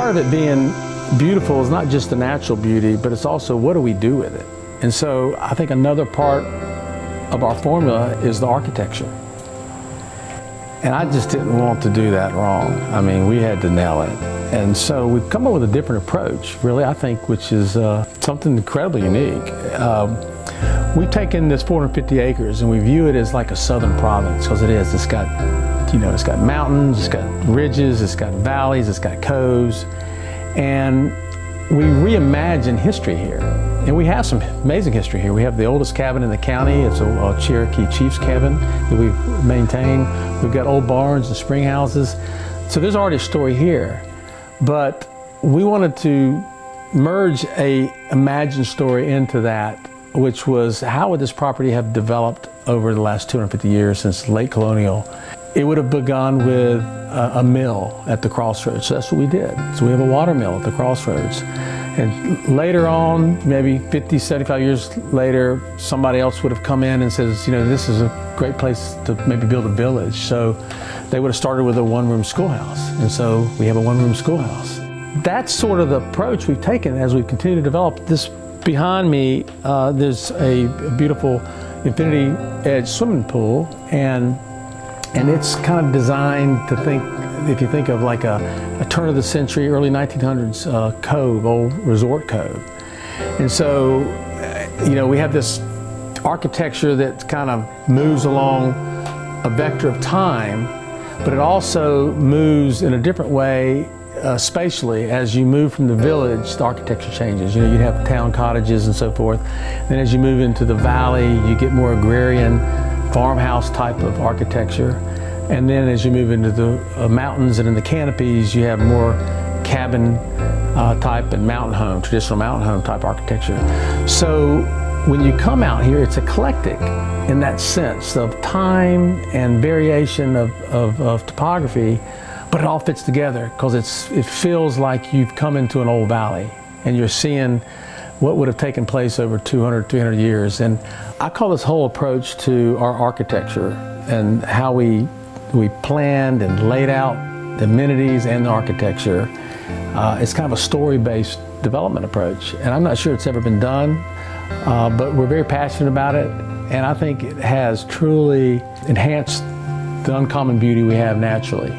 part of it being beautiful is not just the natural beauty, but it's also what do we do with it. And so I think another part of our formula is the architecture. And I just didn't want to do that wrong. I mean, we had to nail it. And so we've come up with a different approach, really, I think, which is something incredibly unique. We've taken this 450 acres and we view it as like a southern province, because it is. It's got, it's got mountains, it's got ridges, it's got valleys, it's got coves. And we reimagine history here. And we have some amazing history here. We have the oldest cabin in the county. It's a Cherokee Chief's cabin that we've maintained. We've got old barns and spring houses. So there's already a story here. But we wanted to merge a imagined story into that, which was how would this property have developed over the last 250 years since late colonial. It would have begun with a mill at the crossroads. So that's what we did. So we have a water mill at the crossroads. And later on, maybe 50, 75 years later, somebody else would have come in and says, this is a great place to maybe build a village. So they would have started with a one-room schoolhouse. And so we have a one-room schoolhouse. That's sort of the approach we've taken as we continue to develop. This behind me, there's a beautiful infinity edge swimming pool, and it's kind of designed to think, if you think of like a turn of the century, early 1900s cove, old resort cove. And so, we have this architecture that kind of moves along a vector of time, but it also moves in a different way spatially. As you move from the village, the architecture changes. You'd have town cottages and so forth. Then as you move into the valley, you get more agrarian, farmhouse type of architecture. And then as you move into the mountains and in the canopies, you have more cabin type and mountain home, traditional mountain home type architecture. So when you come out here, it's eclectic in that sense of time and variation of topography, but it all fits together because it feels like you've come into an old valley and you're seeing what would have taken place over 200, 300 years. And I call this whole approach to our architecture and how we planned and laid out the amenities and the architecture. It's kind of a story-based development approach. And I'm not sure it's ever been done, but we're very passionate about it. And I think it has truly enhanced the uncommon beauty we have naturally.